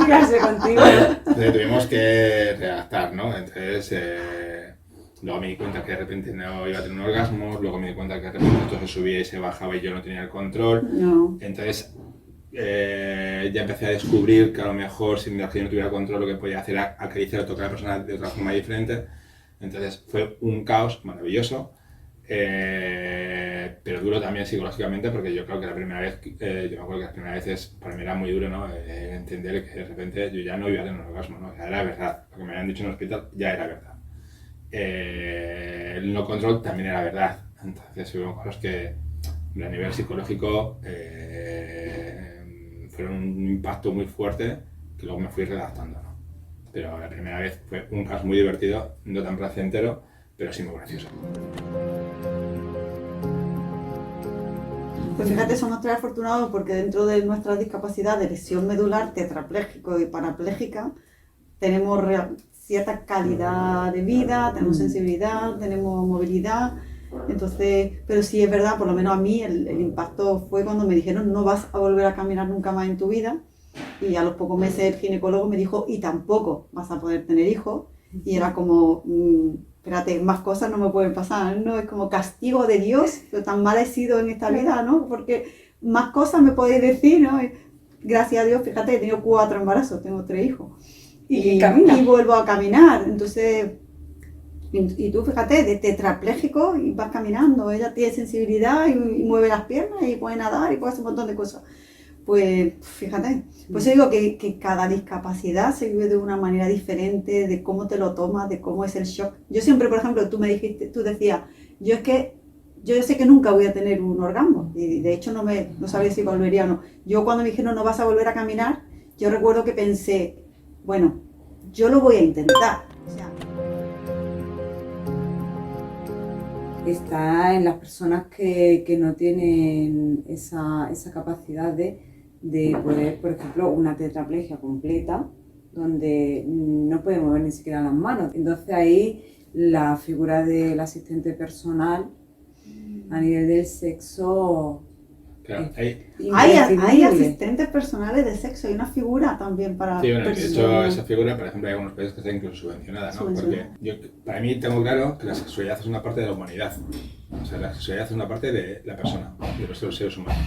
Tirarse contigo. Entonces tuvimos que redactar, ¿no? Entonces, luego me di cuenta que de repente no iba a tener un orgasmo, luego me di cuenta que de repente esto se subía y se bajaba y yo no tenía el control. No. Entonces, ya empecé a descubrir que a lo mejor si yo no tuviera control lo que podía hacer era acariciar o tocar a la persona de otra forma diferente. Entonces fue un caos maravilloso. Pero duro también psicológicamente porque yo creo que la primera vez, yo me acuerdo que las primeras veces para mí era muy duro, ¿no? Entender que de repente yo ya no iba a tener un orgasmo, ¿no? O sea, era verdad, lo que me habían dicho en el hospital ya era verdad. El no control también era verdad, entonces hubo cosas que a nivel psicológico fueron un impacto muy fuerte que luego me fui redactando, ¿no? Pero la primera vez fue un caso muy divertido, no tan placentero, pero sí muy gracioso. Pues fíjate, somos tres afortunados porque dentro de nuestra discapacidad de lesión medular, tetrapléjico y parapléjica, tenemos cierta calidad de vida, tenemos sensibilidad, tenemos movilidad. Entonces, pero sí es verdad, por lo menos a mí el impacto fue cuando me dijeron no vas a volver a caminar nunca más en tu vida. Y a los pocos meses el ginecólogo me dijo y tampoco vas a poder tener hijos. Y era como, espérate, más cosas no me pueden pasar, ¿no? Es como castigo de Dios, pero tan mal he sido en esta vida, ¿no? Porque más cosas me podéis decir, ¿no? Y gracias a Dios, fíjate, he tenido 4 embarazos, tengo 3 hijos. Y vuelvo a caminar, entonces... Y tú, fíjate, de tetrapléjico y vas caminando, ella tiene sensibilidad y mueve las piernas y puede nadar y puede hacer un montón de cosas. Pues fíjate, pues yo digo que cada discapacidad se vive de una manera diferente, de cómo te lo tomas, de cómo es el shock. Yo siempre, por ejemplo, tú decías, yo sé que nunca voy a tener un orgasmo y de hecho no sabía si volvería o no. Yo cuando me dijeron no vas a volver a caminar, yo recuerdo que pensé, bueno, yo lo voy a intentar. O sea, está en las personas que no tienen esa capacidad de poder, por ejemplo, una tetraplegia completa, donde no puede mover ni siquiera las manos. Entonces ahí la figura del asistente personal a nivel del sexo... Claro, hay asistentes personales de sexo, hay una figura también para... Sí, bueno, de hecho esa figura, por ejemplo, hay algunos países que está incluso subvencionada, ¿no? Porque para mí tengo claro que la sexualidad es una parte de la humanidad. O sea, la sexualidad es una parte de la persona, de los seres humanos.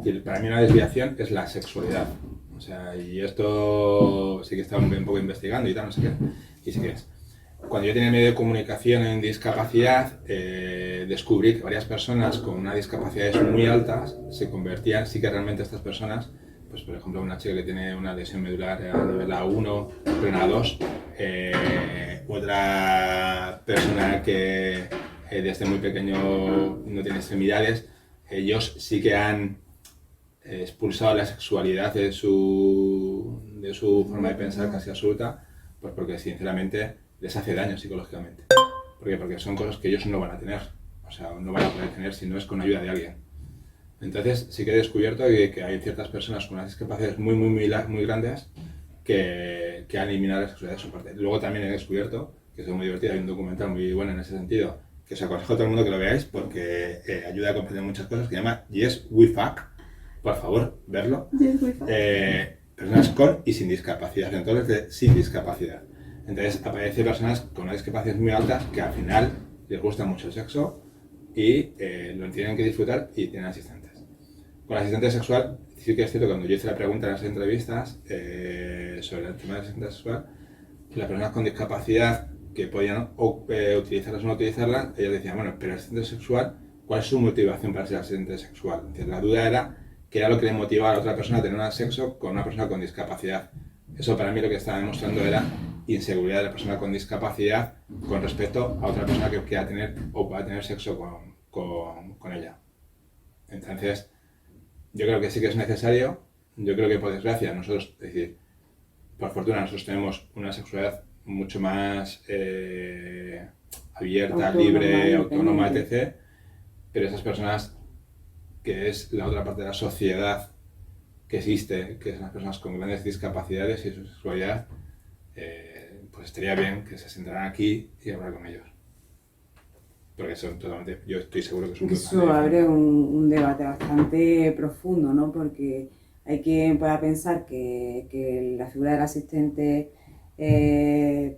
Y para mí una desviación es la sexualidad. O sea, y esto sí que estaba un poco investigando y tal, no sé qué. Y sí que es. Cuando yo tenía medio de comunicación en discapacidad, descubrí que varias personas con unas discapacidades muy altas se convertían, sí que realmente estas personas, pues por ejemplo una chica que tiene una lesión medular a nivel A1, pero en A2, otra persona que desde muy pequeño no tiene extremidades, ellos sí que han expulsado la sexualidad de su forma de pensar casi absoluta, pues porque sinceramente les hace daño psicológicamente. ¿Por qué? Porque son cosas que ellos no van a tener, o sea, no van a poder tener si no es con ayuda de alguien. Entonces sí que he descubierto que hay ciertas personas con unas discapacidades muy grandes que han eliminado la sexualidad de su parte. Luego también he descubierto, que es muy divertido, hay un documental muy bueno en ese sentido, que os aconsejo a todo el mundo que lo veáis porque ayuda a comprender muchas cosas, que se llama Yes We Fuck. Por favor, verlo. Yes, we fuck. Personas con y sin discapacidad, entonces de sin discapacidad. Entonces aparecen personas con unas discapacidades muy altas que al final les gusta mucho el sexo y lo tienen que disfrutar y tienen asistentes. Con la asistente sexual, sí que es cierto que cuando yo hice la pregunta en las entrevistas sobre el tema de la asistente sexual, las personas con discapacidad que podían utilizarlas o no utilizarlas, ellos decían, bueno, pero el asistente sexual, ¿cuál es su motivación para ser asistente sexual? Entonces, la duda era qué era lo que le motivaba a la otra persona a tener un sexo con una persona con discapacidad. Eso para mí lo que estaba demostrando era inseguridad de la persona con discapacidad con respecto a otra persona que quiera tener o pueda tener sexo con ella. Entonces, yo creo que sí que es necesario. Yo creo que por desgracia nosotros, es decir, por fortuna nosotros tenemos una sexualidad mucho más abierta, Autónoma, libre, autónoma, independiente. etc. Pero esas personas, que es la otra parte de la sociedad que existe, que son las personas con grandes discapacidades y su sexualidad, pues estaría bien que se sentaran aquí y hablar con ellos. Porque son totalmente, yo estoy seguro que son Eso totalmente abre un debate bastante profundo, ¿no? Porque hay quien pueda pensar que la figura del asistente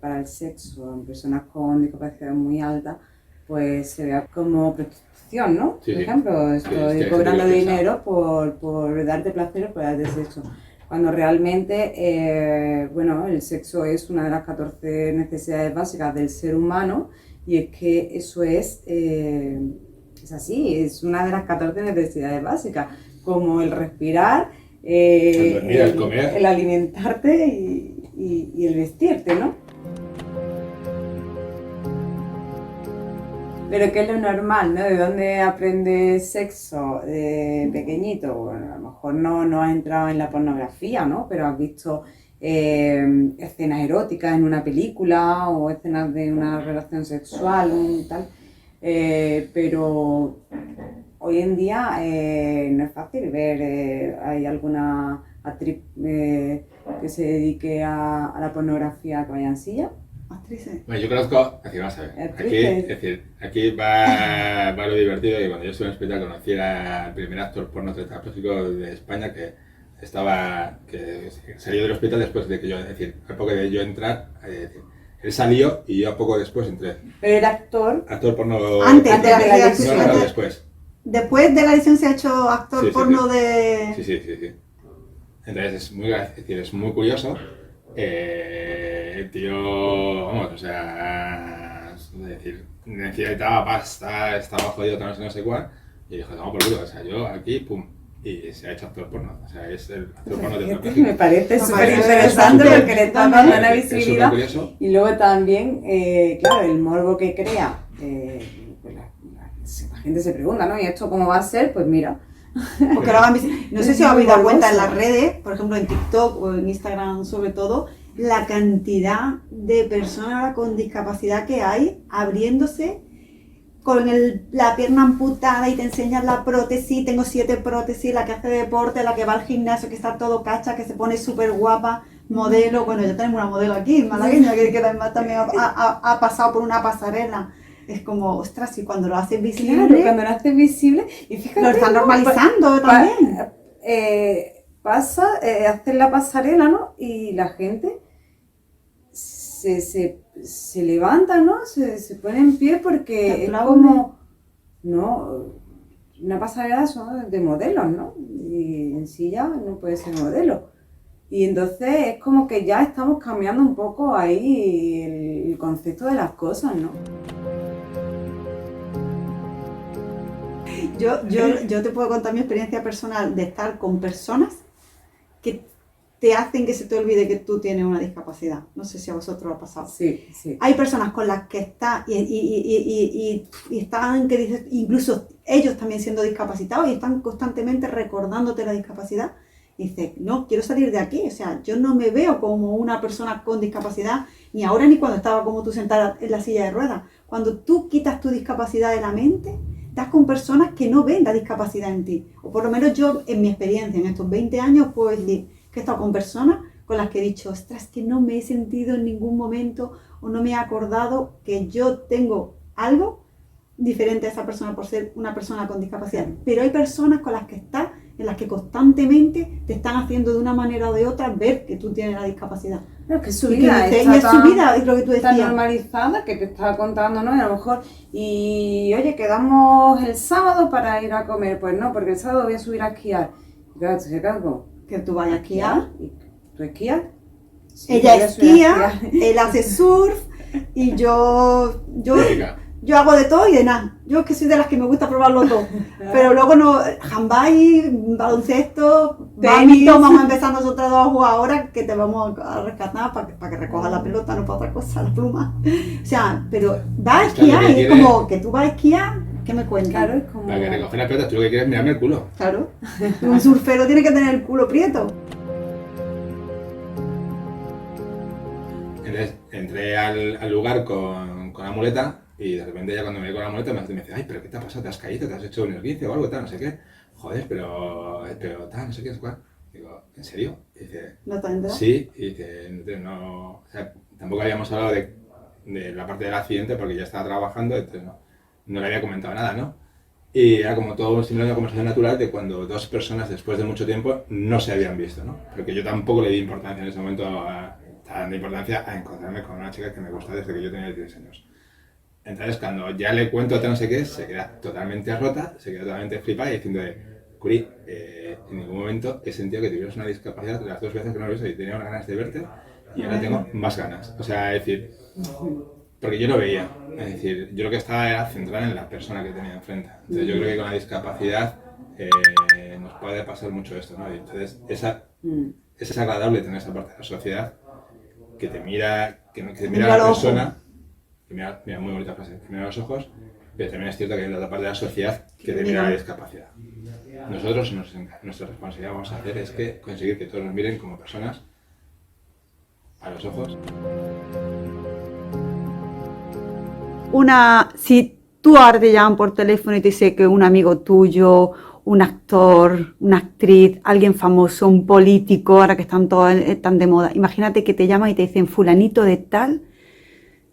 para el sexo en personas con discapacidad muy alta, pues se vea como prostitución, ¿no? Sí, Por sí. ejemplo, Sí, estoy es que hay gente cobrando que piensa. dinero por darte placer o por darte sexo. Cuando realmente, bueno, el sexo es una de las 14 necesidades básicas del ser humano y es que eso es así, es una de las 14 necesidades básicas, como el respirar, El dormir, el comer. el alimentarte y el vestirte, ¿no? Pero ¿qué es lo normal, no? ¿De dónde aprendes sexo de pequeñito? Bueno, a lo mejor no has entrado en la pornografía, ¿no? Pero has visto escenas eróticas en una película o escenas de una relación sexual y tal. Pero hoy en día no es fácil ver, hay alguna actriz que se dedique a la pornografía que vaya en silla. Actrices. Bueno, yo conozco, es decir, vamos a ver, aquí va lo divertido, que cuando yo estuve en el hospital conocí al primer actor porno tetrapléjico de España que salió del hospital después de que yo, es decir, al poco de yo entrar, él salió y yo a poco después entré. Pero era actor. Actor porno... Antes de la de la licencia. No, después. Después de la licencia ha hecho actor Sí, sí, porno sí. de... Sí. Entonces es muy curioso. El tío, vamos, o sea, es decir, necesitaba pasta, estaba jodido, no sé cuál, y dijo, no, por culo, o sea, yo aquí, pum, y se ha hecho actor porno, o sea, es el actor porno de Fíjate, me parece súper parece interesante súper- porque le está dando una Es súper visibilidad. curioso. Y luego también, claro, el morbo que crea, pues la gente se pregunta, ¿no? ¿Y esto cómo va a ser? Pues mira. Porque ahora no sé si os Es muy habéis dado cuenta en morboso. las redes, por ejemplo en TikTok o en Instagram sobre todo, la cantidad de personas ahora con discapacidad que hay abriéndose con la pierna amputada y te enseñan la prótesis, tengo 7 prótesis, la que hace deporte, la que va al gimnasio, que está todo cacha, que se pone súper guapa, modelo, bueno, ya tenemos una modelo aquí, malagueña, que además también ha pasado por una pasarela. Es como, ostras, y cuando lo haces Claro, visible, cuando lo haces visible, y fíjate, lo están ¿no? normalizando también. Hacer la pasarela, ¿no? Y la gente se levanta, ¿no? Se pone en pie porque Te es aplauden. como, ¿no? Una pasarela son de modelos, ¿no? Y en sí ya no puede ser modelo. Y entonces es como que ya estamos cambiando un poco ahí el concepto de las cosas, ¿no? Yo te puedo contar mi experiencia personal de estar con personas que te hacen que se te olvide que tú tienes una discapacidad. No sé si a vosotros os ha pasado. Sí, sí. Hay personas con las que estás y están, que dices, incluso ellos también siendo discapacitados y están constantemente recordándote la discapacidad. Y dices, no, quiero salir de aquí. O sea, yo no me veo como una persona con discapacidad, ni ahora ni cuando estaba como tú sentada en la silla de ruedas. Cuando tú quitas tu discapacidad de la mente, estás con personas que no ven la discapacidad en ti. O por lo menos yo, en mi experiencia, en estos 20 años, puedo decir que he estado con personas con las que he dicho, ostras, que no me he sentido en ningún momento o no me he acordado que yo tengo algo diferente a esa persona por ser una persona con discapacidad. Pero hay personas con las que estás, en las que constantemente te están haciendo de una manera o de otra ver que tú tienes la discapacidad. Pero es que su Y vida que está es su vida, es lo que tú tan decías. normalizada que te estaba contando, ¿no? Y a lo mejor, y oye, quedamos el sábado para ir a comer. Pues no, porque el sábado voy a subir a esquiar. Y claro, te cargo. Que tú vayas a esquiar. ¿Y tú esquías? Sí, Ella voy a subir a esquía, esquiar. él hace surf y yo Venga. hago de todo y de nada. Yo es que soy de las que me gusta probarlo todo. Pero luego no, handbike, baloncesto, Tenis. vamos a empezar nosotros dos a jugar ahora que te vamos a rescatar para que recojas la pelota, no para otra cosa, la pluma. O sea, pero vas a Es que lo esquiar que y es quiere- como que tú vas a esquiar, ¿qué me cuentas? Claro, es como... Para que recoger la pelota, tú lo que quieres es mirarme el culo. Claro. Un surfero tiene que tener el culo prieto. Entonces entré al lugar con la muleta y de repente ya cuando me voy con la muleta me dice, ay, pero ¿qué te ha pasado? ¿Te has caído? ¿Te has hecho un esguince o algo tal? No sé qué. Joder, pero tal, no sé qué, es cual. Digo, ¿en serio? Y dice, ¿No te has enterado? sí. Y dice, no, o sea, tampoco habíamos hablado de la parte del accidente porque ya estaba trabajando, entonces no le había comentado nada, ¿no? Y era como todo simplemente una conversación natural de cuando dos personas después de mucho tiempo no se habían visto, ¿no? Porque yo tampoco le di importancia en ese momento dando importancia a encontrarme con una chica que me gusta desde que yo tenía 16 años. Entonces, cuando ya le cuento tal no sé qué, se queda totalmente rota, se queda totalmente flipada y diciendo, Curi, en ningún momento he sentido que tuvieras una discapacidad las dos veces que no lo he visto y tenía unas ganas de verte y ahora tengo más ganas. O sea, es decir, porque yo lo veía, es decir, yo lo que estaba era centrado en la persona que tenía enfrente. Entonces, yo creo que con la discapacidad nos puede pasar mucho esto, ¿no? Y entonces, es agradable tener esa parte de la sociedad que te mira, que te mira a la persona, que mira, muy bonita frase, que mira a los ojos, pero también es cierto que hay otra parte de la sociedad que te mira a la discapacidad. Nosotros, nuestra responsabilidad vamos a hacer es que conseguir que todos nos miren como personas a los ojos. Si tú ahora te llaman por teléfono y te dice que un amigo tuyo, un actor, una actriz, alguien famoso, un político, ahora que están todos tan de moda, imagínate que te llaman y te dicen fulanito de tal,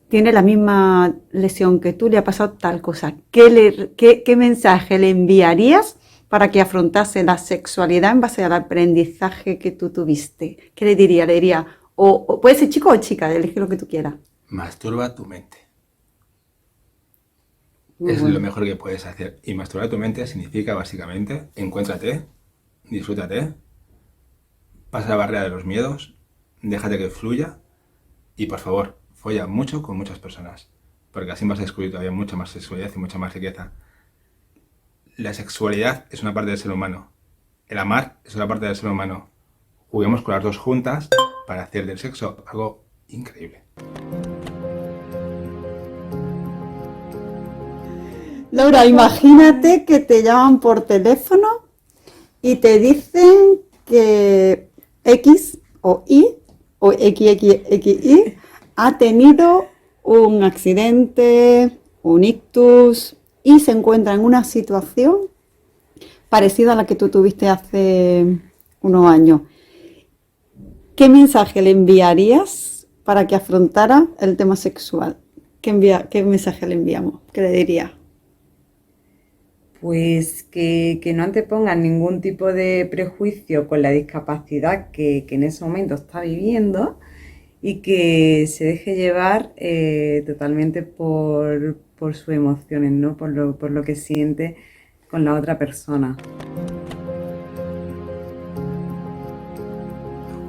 tiene la misma lesión que tú, le ha pasado tal cosa. ¿Qué mensaje le enviarías para que afrontase la sexualidad en base al aprendizaje que tú tuviste? ¿Qué le diría? Le diría, o puede ser chico o chica, elige lo que tú quieras. Masturba tu mente. Muy Es bueno. lo mejor que puedes hacer. Y masturbar tu mente significa básicamente, encuéntrate, disfrútate, pasa la barrera de los miedos, déjate que fluya y por favor, folla mucho con muchas personas. Porque así vas a descubrir todavía mucha más sexualidad y mucha más riqueza. La sexualidad es una parte del ser humano. El amar es una parte del ser humano. Juguemos con las dos juntas para hacer del sexo algo increíble. Laura, imagínate que te llaman por teléfono y te dicen que X o Y o XXXY ha tenido un accidente, un ictus y se encuentra en una situación parecida a la que tú tuviste hace unos años. ¿Qué mensaje le enviarías para que afrontara el tema sexual? ¿Qué mensaje le enviamos? ¿Qué le dirías? Pues que no antepongan ningún tipo de prejuicio con la discapacidad que en ese momento está viviendo y que se deje llevar totalmente por sus emociones, ¿no? Por lo que siente con la otra persona.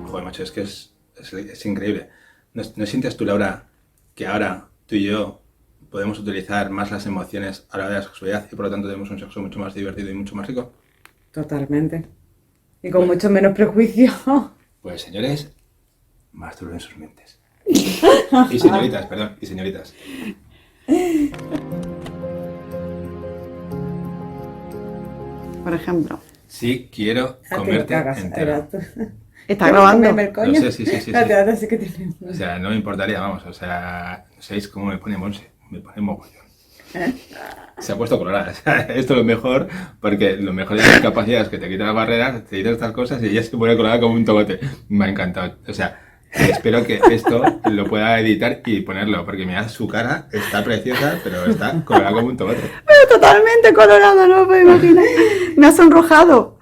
Joder, macho, es que es increíble. ¿No sientes tú, Laura, que ahora tú y yo podemos utilizar más las emociones a la hora de la sexualidad y por lo tanto tenemos un sexo mucho más divertido y mucho más rico? Totalmente. Y con mucho menos prejuicio. Pues señores, masturben sus mentes. Y señoritas, perdón, y señoritas. Por ejemplo. Sí, quiero Ah, te lo comerte cagas, entero. era tú. ¿Está ¿Quieres grabando? comerme el coño? Lo sé, sí. Espérate, ahora sí que te... O sea, no me importaría, vamos, o sea, ¿sabéis cómo me pone Monse? Me pone mogollón. Se ha puesto colorada. O sea, esto es lo mejor, porque lo mejor de la discapacidad es que te quitan las barreras, te quitan estas cosas y ella se pone colorada como un tomate. Me ha encantado. O sea, espero que esto lo pueda editar y ponerlo, porque mira, su cara está preciosa, pero está colorada como un tomate. Pero totalmente colorado, no me puedo imaginar. Me ha sonrojado.